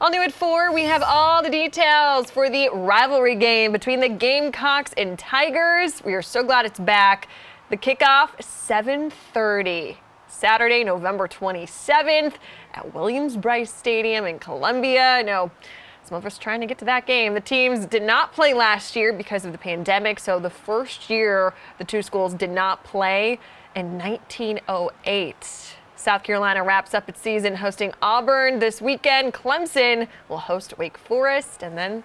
All new at 4, we have all the details for the rivalry game between the Gamecocks and Tigers. We are so glad it's back. The kickoff, 7:30, Saturday, November 27th at Williams-Brice Stadium in Columbia. I know some of us trying to get to that game. The teams did not play last year because of the pandemic, so the first year the two schools did not play in 1908. South Carolina wraps up its season hosting Auburn this weekend. Clemson will host Wake Forest, and then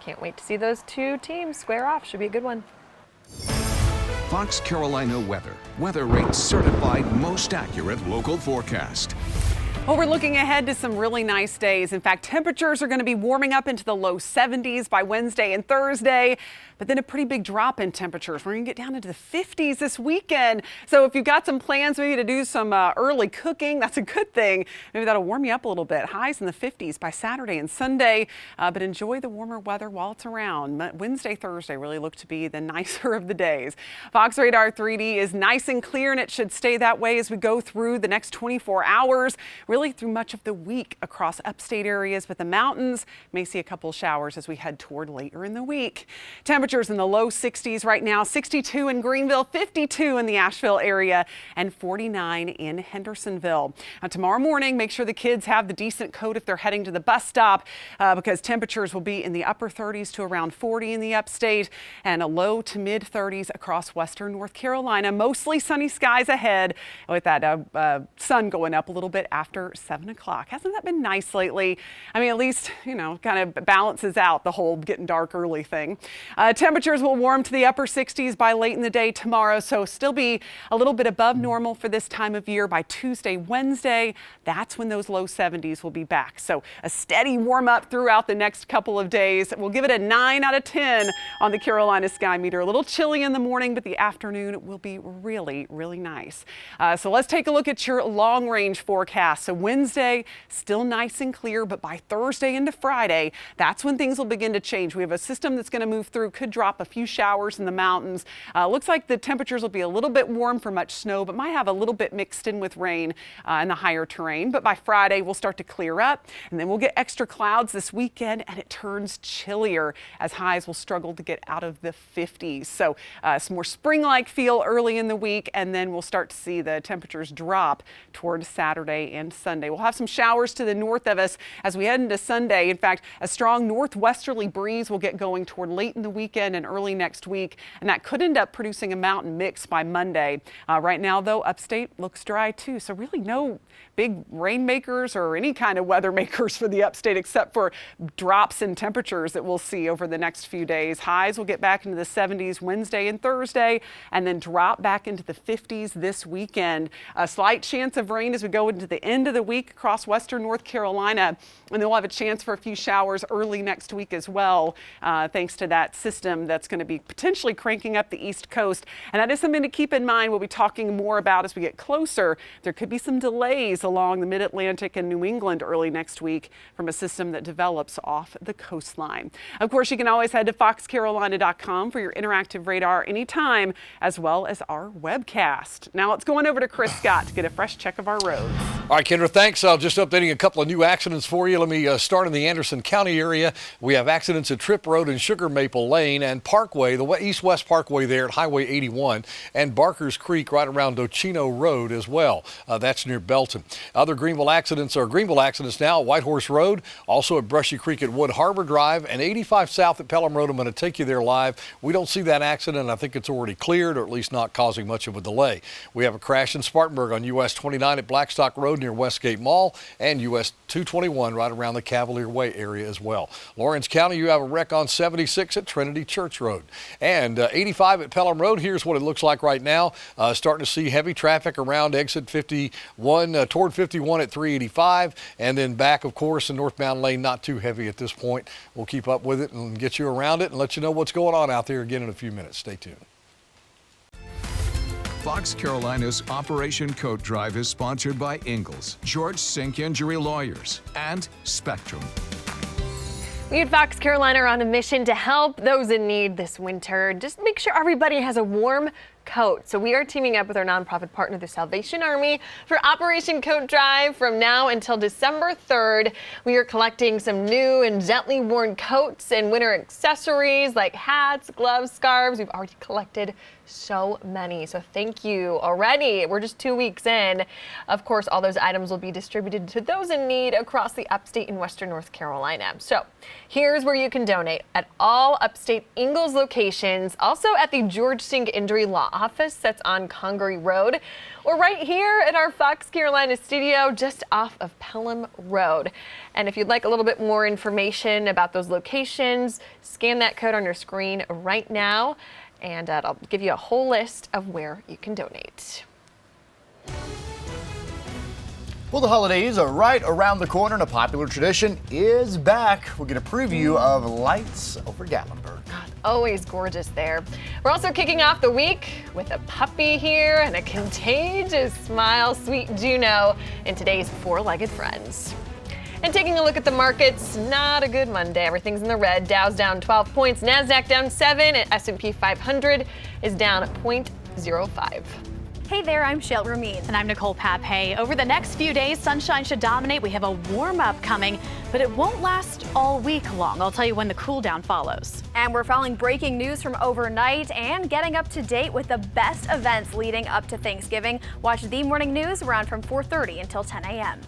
can't wait to see those two teams square off. Should be a good one. Fox Carolina weather. Weather Rate certified most accurate local forecast. Well, we're looking ahead to some really nice days. In fact, temperatures are going to be warming up into the low 70s by Wednesday and Thursday, but then a pretty big drop in temperatures. We're going to get down into the 50s this weekend. So if you've got some plans maybe to do some early cooking, that's a good thing. Maybe that'll warm you up a little bit. Highs in the 50s by Saturday and Sunday, but enjoy the warmer weather while it's around. Wednesday, Thursday really look to be the nicer of the days. Fox Radar 3D is nice and clear, and it should stay that way as we go through the next 24 hours. Really through much of the week across upstate areas, but the mountains may see a couple showers as we head toward later in the week. Temperatures in the low 60s right now, 62 in Greenville, 52 in the Asheville area, and 49 in Hendersonville. Now, tomorrow morning, make sure the kids have the decent coat if they're heading to the bus stop because temperatures will be in the upper 30s to around 40 in the upstate and a low to mid 30s across western North Carolina. Mostly sunny skies ahead with that sun going up a little bit after 7 o'clock. Hasn't that been nice lately? I mean, at least, kind of balances out the whole getting dark early thing. Temperatures will warm to the upper 60s by late in the day tomorrow, so still be a little bit above normal for this time of year by Tuesday, Wednesday. That's when those low 70s will be back. So a steady warm up throughout the next couple of days. We'll give it a 9 out of 10 on the Carolina Sky Meter. A little chilly in the morning, but the afternoon will be really, really nice. So let's take a look at your long range forecast. So Wednesday, still nice and clear, but by Thursday into Friday, that's when things will begin to change. We have a system that's going to move through, could drop a few showers in the mountains. Looks like the temperatures will be a little bit warm for much snow, but might have a little bit mixed in with rain in the higher terrain. But by Friday, we'll start to clear up, and then we'll get extra clouds this weekend, and it turns chillier as highs will struggle to get out of the 50s. So some more spring-like feel early in the week, and then we'll start to see the temperatures drop toward Saturday and Sunday. We'll have some showers to the north of us as we head into Sunday. In fact, a strong northwesterly breeze will get going toward late in the weekend and early next week, and that could end up producing a mountain mix by Monday. Right now, though, upstate looks dry too, so really no big rain makers or any kind of weather makers for the upstate except for drops in temperatures that we'll see over the next few days. Highs will get back into the 70s Wednesday and Thursday, and then drop back into the 50s this weekend. A slight chance of rain as we go into the end of the week across western North Carolina, and then we'll have a chance for a few showers early next week as well, thanks to that system that's going to be potentially cranking up the East Coast. And that is something to keep in mind. We'll be talking more about as we get closer. There could be some delays along the Mid-Atlantic and New England early next week from a system that develops off the coastline. Of course, you can always head to foxcarolina.com for your interactive radar anytime, as well as our webcast. Now let's go on over to Chris Scott to get a fresh check of our roads. All right, Kendra, thanks. Just updating a couple of new accidents for you. Let me start in the Anderson County area. We have accidents at Tripp Road and Sugar Maple Lane and Parkway, the east-west Parkway there at Highway 81, and Barker's Creek right around Docino Road as well. That's near Belton. Other Greenville accidents are Greenville accidents now at Whitehorse Road, also at Brushy Creek at Wood Harbor Drive, and 85 South at Pelham Road. I'm going to take you there live. We don't see that accident. I think it's already cleared, or at least not causing much of a delay. We have a crash in Spartanburg on US 29 at Blackstock Road near Westgate Mall, and US 221 right around the Cavalier Way area as well. Lawrence County, you have a wreck on 76 at Trinity Church Road. And 85 at Pelham Road, here's what it looks like right now. Starting to see heavy traffic around exit 51 toward 51 at 385, and then back, of course, in northbound lane, not too heavy at this point. We'll keep up with it and get you around it and let you know what's going on out there again in a few minutes. Stay tuned. Fox Carolina's Operation Coat Drive is sponsored by Ingalls, George Sink Injury Lawyers, and Spectrum. We at Fox Carolina are on a mission to help those in need this winter. Just make sure everybody has a warm, coat. So we are teaming up with our nonprofit partner, the Salvation Army, for Operation Coat Drive from now until December 3rd. We are collecting some new and gently worn coats and winter accessories like hats, gloves, scarves. We've already collected so many. So thank you already. We're just 2 weeks in. Of course, all those items will be distributed to those in need across the upstate and western North Carolina. So here's where you can donate at all upstate Ingalls locations, also at the George Sink Injury Law Office that's on Congaree Road, or right here at our Fox Carolina studio just off of Pelham Road. And if you'd like a little bit more information about those locations, scan that code on your screen right now, and I'll give you a whole list of where you can donate. Well, the holidays are right around the corner and a popular tradition is back. We'll get a preview of Lights Over Gatlinburg. Always gorgeous there. We're also kicking off the week with a puppy here and a contagious smile, sweet Juno, in today's Four-Legged Friends. And taking a look at the markets, not a good Monday. Everything's in the red. Dow's down 12 points, NASDAQ down 7, and S&P 500 is down 0.05. Hey there, I'm Shel Ramin. And I'm Nicole Papay. Over the next few days, sunshine should dominate. We have a warm-up coming, but it won't last all week long. I'll tell you when the cool down follows. And we're following breaking news from overnight and getting up to date with the best events leading up to Thanksgiving. Watch The Morning News around from 4:30 until 10 a.m.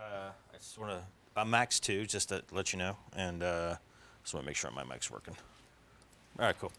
I just want to, I'm Max 2, just to let you know, and just want to make sure my mic's working. All right, cool.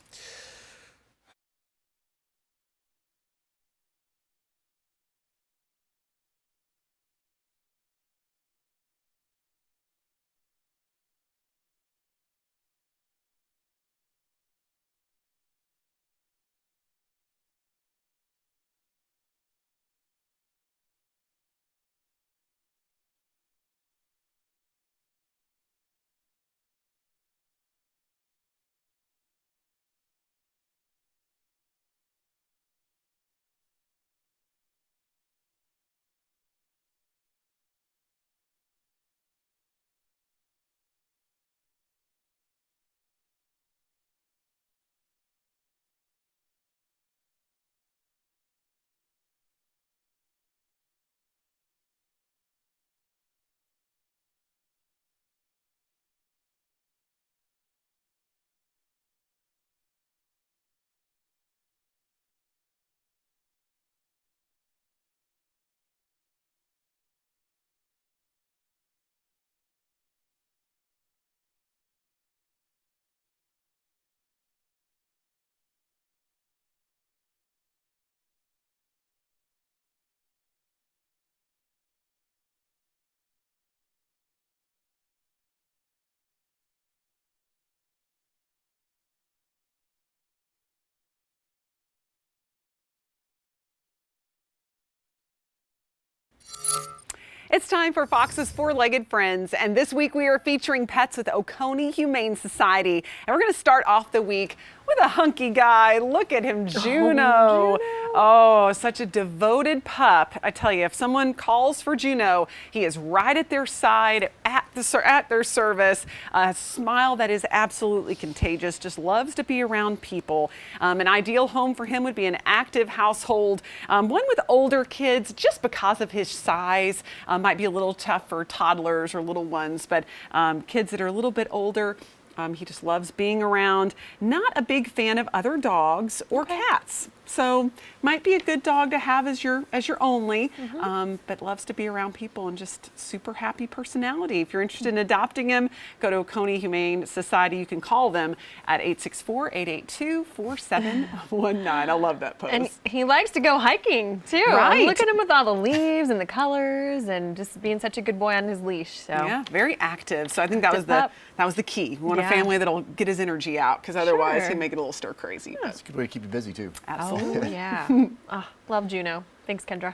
It's time for Fox's Four-Legged Friends, and this week we are featuring pets with Oconee Humane Society. And we're going to start off the week with with a hunky guy. Look at him, Juno. Oh, such a devoted pup. I tell you, if someone calls for Juno, he is right at their side, at their service. A smile that is absolutely contagious, just loves to be around people. An ideal home for him would be an active household, one with older kids, just because of his size. Might be a little tough for toddlers or little ones, but kids that are a little bit older, he just loves being around. Not a big fan of other dogs or cats. So might be a good dog to have as your only, but loves to be around people and just super happy personality. If you're interested in adopting him, go to Oconee Humane Society. You can call them at 864-882-4719. I love that post. And he likes to go hiking too. Right. Look at him with all the leaves and the colors and just being such a good boy on his leash. So yeah, very active. So I think that was the key. We want a family that'll get his energy out, because otherwise he'd make it a little stir crazy. That's a good way to keep you busy too. Absolutely. Oh, yeah. Oh, love Juno. Thanks, Kendra.